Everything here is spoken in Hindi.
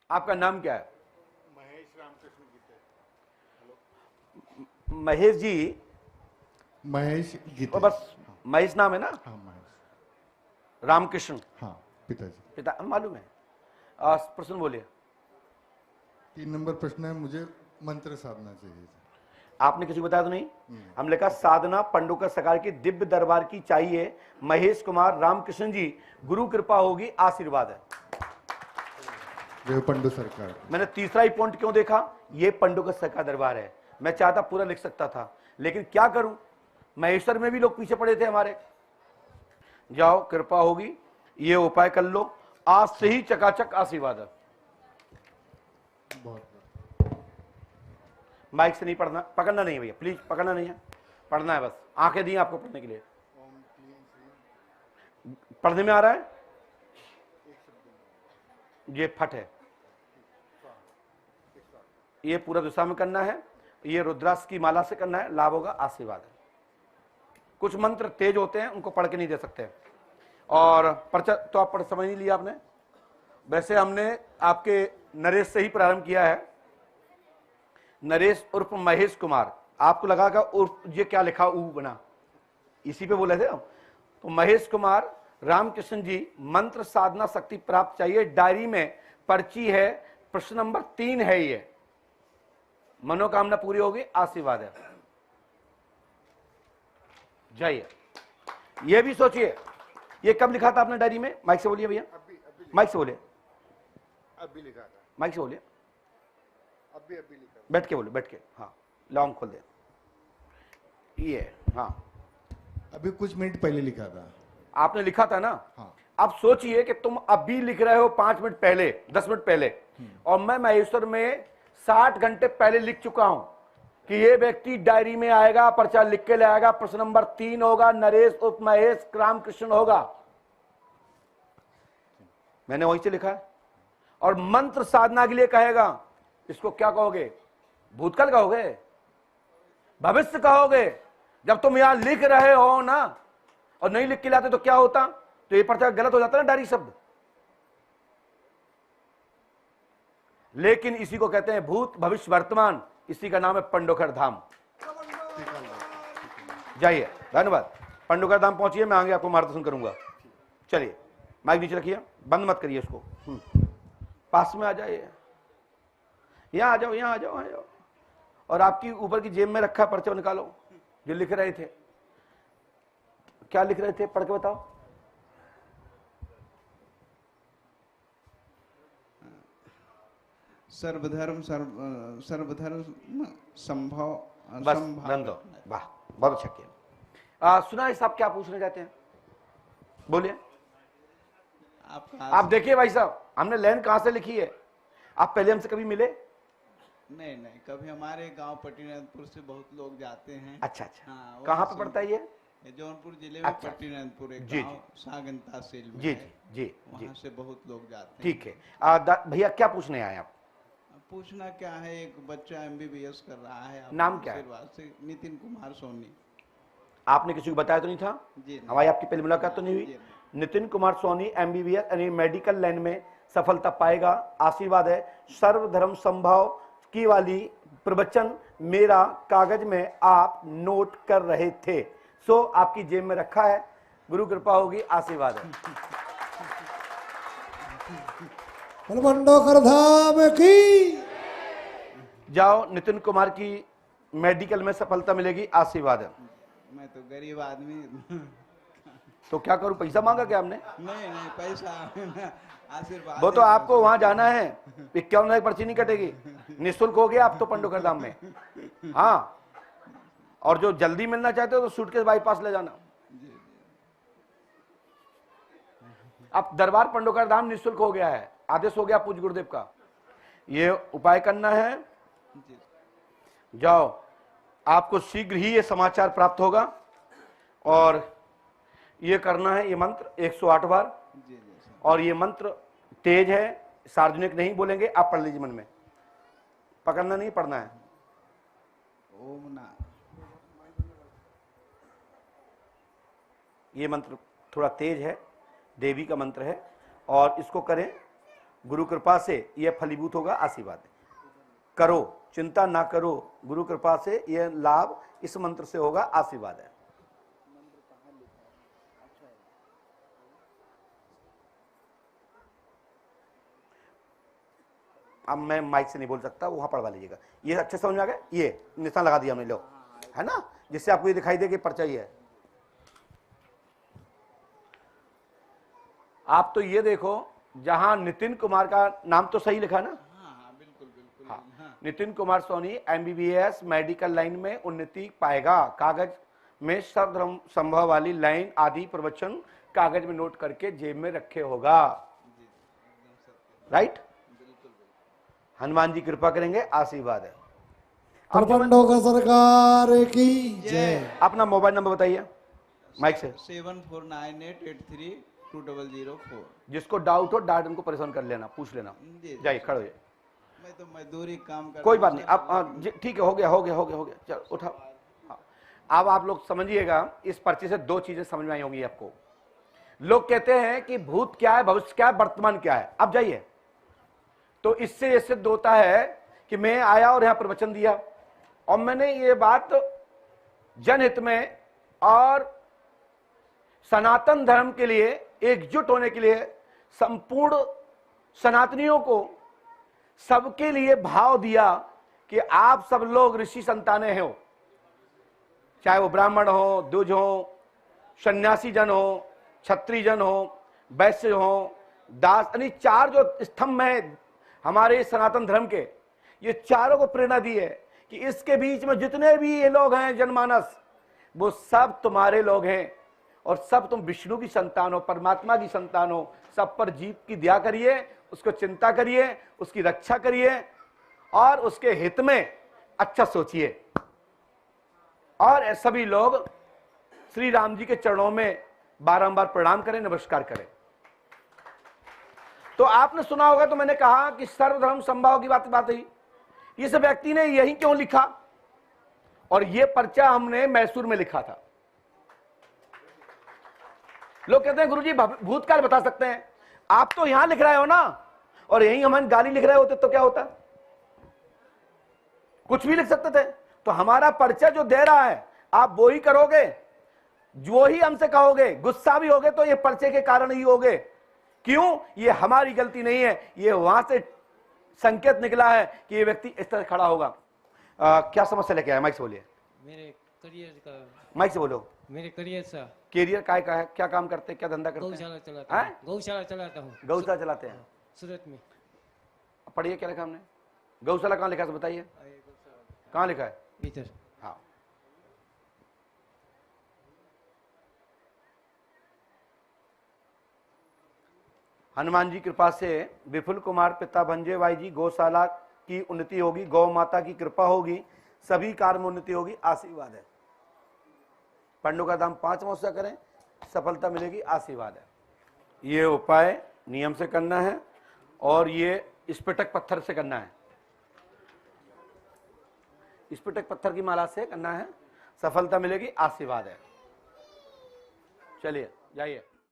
आपका नाम क्या है? महेश रामकृष्ण गीते। महेश जी? महेश गीते। बस महेश नाम है ना? हाँ महेश। रामकृष्ण? हाँ पिताजी। पिता मालूम है। प्रश्न बोलिए। 3 नंबर प्रश्न है, मुझे मंत्र साधना चाहिए था। आपने किसी को बताया तो नहीं? हमने कहा साधना पंडुका सरकार की दिव्य दरबार की चाहिए, महेश कुमार रामकृष्ण जी, गुरु कृपा होगी, आशीर्वाद है। देव पंडु सरकार। मैंने तीसरा ही पॉइंट क्यों देखा, ये पंडुका सरकार दरबार है। मैं चाहता पूरा लिख सकता था, लेकिन क्या करूं, महेश्वर में भी लोग पीछे पड़े थे हमारे। जाओ, कृपा होगी, ये उपाय कर लो, आज से ही चकाचक आशीर्वाद है। बहुत माइक से नहीं पढ़ना, पकड़ना नहीं है भैया, प्लीज पकड़ना नहीं है, पढ़ना है बस, आंखें दी आपको पढ़ने के लिए। पढ़ने में आ रहा है? ये फट है, ये पूरा दिशा में करना है, ये रुद्राक्ष की माला से करना है, लाभ होगा, आशीर्वाद है। कुछ मंत्र तेज होते हैं, उनको पढ़ के नहीं दे सकते। और पर्चा तो आप पढ़ समझ नहीं लिया आपने। वैसे हमने आपके नरेश से ही प्रारंभ किया है। नरेश उर्फ महेश कुमार, आपको लगा का उर्फ ये क्या लिखा ऊ बना, इसी पे बोले थे हम। तो महेश कुमार रामकृष्ण जी, मंत्र साधना शक्ति प्राप्त चाहिए, डायरी में पर्ची है, प्रश्न नंबर 3 है, ये मनोकामना पूरी होगी, आशीर्वाद है। जाइए, ये भी सोचिए, ये कब लिखा था आपने डायरी में? माइक से बोलिए भैया, माइक से बोलिए, अभी लिखा था। माइक से बोलिए, अभी लिखा। बैठ के बोले, बैठ के। हाँ, लॉन्ग खोल दे, ये हाँ, अभी कुछ मिनट पहले लिखा था। आपने लिखा था ना? हाँ। अब सोचिए कि तुम अभी लिख रहे हो 5 मिनट पहले, 10 मिनट पहले, और मैं महेश्वर में 60 घंटे पहले लिख चुका हूं कि ये व्यक्ति डायरी में आएगा, पर्चा लिख के ले आएगा, प्रश्न नंबर 3 होगा, नरेश उप महेश रामकृष्ण होगा। मैंने वहीं से लिखा है। और मंत्र साधना के लिए कहेगा, इसको क्या कहोगे? भूतकाल कहोगे, भविष्य कहोगे? जब तुम यहां लिख रहे हो ना और नहीं लिख के लाते तो क्या होता? तो ये पर्चा गलत हो जाता ना, डायरी शब्द। लेकिन इसी को कहते हैं भूत भविष्य वर्तमान, इसी का नाम है पंडोखर धाम। जाइए, धन्यवाद। पंडोखर धाम पहुंचिए, मैं आगे आपको मार्गदर्शन करूंगा। चलिए, माइक नीचे रखिए, बंद मत करिए इसको, पास में आ जाइए, यहां आ जाओ, यहां आ जाओ, आ जाओ। और आपकी ऊपर की जेब में रखा पर्चा निकालो, जो लिख रहे थे। क्या लिख रहे थे, पढ़ के बताओ। सर्वधर्म संभव। बस दो, वाह, बहुत अच्छा किया। सुना साहब, क्या पूछना चाहते हैं, बोलिए। आप देखिए भाई साहब, हमने लाइन कहां से लिखी है, आप पहले हमसे कभी मिले? नहीं, कभी हमारे गांव पट्टीनाथपुर से बहुत लोग जाते हैं। अच्छा। हाँ, कहाँ पे पड़ता है ये? जौनपुर जिले में। अच्छा। पट्टीनाथपुर एक जी, गांव सागन तहसील में जी है। जी, वहाँ से बहुत लोग जाते हैं। ठीक है। भैया क्या पूछने आए आप? पूछना क्या है, एक बच्चा MBBS कर रहा है। नाम क्या है? आशीर्वाद से नितिन कुमार सोनी। आपने किसी को बताया तो नहीं था? जी, हमारी आपकी पहली मुलाकात तो नहीं हुई? नितिन कुमार सोनी MBBS यानी मेडिकल लाइन में सफलता पाएगा, आशीर्वाद है। सर्वधर्म संभव की वाली प्रवचन मेरा कागज में आप नोट कर रहे थे, सो आपकी जेब में रखा है, गुरु कृपा होगी, आशीर्वाद है। पंडोखर धाम की। जाओ, नितिन कुमार की मेडिकल में सफलता मिलेगी, आशीर्वाद है। मैं तो गरीब आदमी। तो क्या करूं, पैसा मांगा क्या आपने? नहीं, पैसा आशीर्वाद। वो तो आपको वहां जाना है, 51 पर्ची नहीं कटेगी, निःशुल्क हो गया आप तो पंडोखर धाम में। हाँ, और जो जल्दी मिलना चाहते हो तो सूटकेस बाईपास ले जाना। अब दरबार पंडोखर धाम निःशुल्क हो गया है, आदेश हो गया पूज्य गुरुदेव का। ये उपाय करना है। जाओ, आपको शीघ्र ही ये समाचार प्राप्त होगा। और ये करना है, ये मंत्र 108 बार। और ये मंत्र तेज है, सार्वजनिक नहीं बोलेंगे, आप पढ़ लीजिए मन में, पकड़ना नहीं, पढ़ना है। ओम ना। ये मंत्र थोड़ा तेज है, देवी का मंत्र है, और इसको करें गुरु कृपा से यह फलीभूत होगा, आशीर्वाद है। करो, चिंता ना करो, गुरु कृपा से यह लाभ इस मंत्र से होगा, आशीर्वाद है। अब मैं माइक से नहीं बोल सकता, वहां पढ़वा लीजिएगा। ये अच्छे समझ में आ गया, ये निशान लगा दिया हमने, लो, है ना, जिससे आपको ये दिखाई दे कि पर्चा ही है। आप तो ये देखो, जहां नितिन कुमार का नाम तो सही लिखा ना, हाँ बिल्कुल बिल्कुल। हाँ, Nitin Kumar Soni MBBS medical line में उन्नति पाएगा। कागज में सर्वधर्म संभव वाली लाइन आदि प्रवचन कागज में नोट करके जेब में रखे होगा, राइट। हनुमान जी कृपा करेंगे, आशीर्वाद है। परमंडों का सरकार की जय। अपना मोबाइल नंबर बताइए माइक से। 7498832004। जिसको डाउट हो डाउट उनको परेशान कर लेना, पूछ लेना। जी। जाइए, खड़े होइए। मैं तो मजदूरी काम करता कोई हूँ बात नहीं, सर। अब ठीक है, हो गया हो गया हो गया हो गया, चलो उठाओ। हाँ। अब आप लोग समझिएगा, इस पर्चे से दो चीजें समझ में आई होंगी आपको। लोग कहते हैं कि भूत क्या है, भविष्य क्या है, वर्तमान क्या है। अब जाइए, तो इससे ये सिद्ध होता है कि मैं आया और यहां प्रवचन दिया और मैंने ये बात जनहित में और सनातन धर्म के लिए एकजुट होने के लिए संपूर्ण सनातनियों को सबके लिए भाव दिया कि आप सब लोग ऋषि संतानें हो, चाहे वो ब्राह्मण हो, द्विज हो, सन्यासी जन हो, क्षत्रिय जन हो, वैश्य हो, दास, यानी चार जो स्तंभ हैं हमारे सनातन धर्म के, ये चारों को प्रेरणा दी है कि इसके बीच में जितने भी ये लोग हैं जनमानस, वो सब तुम्हारे लोग हैं और सब तुम विष्णु की संतान हो, परमात्मा की संतान हो। सब पर जीव की दया करिए, उसको चिंता करिए, उसकी रक्षा करिए और उसके हित में अच्छा सोचिए। और सभी लोग श्री राम जी के चरणों में बारंबार प्रणाम करें, नमस्कार करें। तो आपने सुना होगा, तो मैंने कहा कि सर्वधर्म संभाव की बात है। इस व्यक्ति ने यही क्यों लिखा, और यह पर्चा हमने मैसूर में लिखा था। लोग कहते हैं गुरुजी भूतकाल बता सकते हैं, आप तो यहां लिख रहे हो ना, और यही हमें गाली लिख रहे होते तो क्या होता, कुछ भी लिख सकते थे। तो हमारा पर्चा जो दे रहा है आप वो ही करोगे, जो ही हमसे कहोगे, गुस्सा भी होगे तो ये पर्चे के कारण ही होगे। क्यों? ये हमारी गलती नहीं है, ये वहां से संकेत निकला है कि ये व्यक्ति इस तरह खड़ा होगा। क्या समस्या लेके आया, माइक से बोलिए। मेरे करियर का, माइक से बोलो। मेरे करियर से कैरियर काय का है, क्या काम करते हैं, क्या धंधा करते हैं? गौशाला चलाता हूँ। गौशाला चलाता हूँ, गौशाला चलाते हैं, सूरत में। पढ़िए क्या लिखा हमने, गौशाला कहाँ लिखा है बताइए, कहाँ लिखा है? इधर। हाँ, हनुमान जी कृपा से विपुल कुमार पिता भंजे भाई जी, गौशाला की उन्नति होगी, गौ माता की कृपा होगी, सभी कार्य में उन्नति होगी, आशीर्वाद है। पंडों का दाम 5 मौसा करें, सफलता मिलेगी, आशीर्वाद है। ये उपाय नियम से करना है और ये स्फटिक पत्थर से करना है, स्फटिक पत्थर की माला से करना है, सफलता मिलेगी, आशीर्वाद है। चलिए जाइए।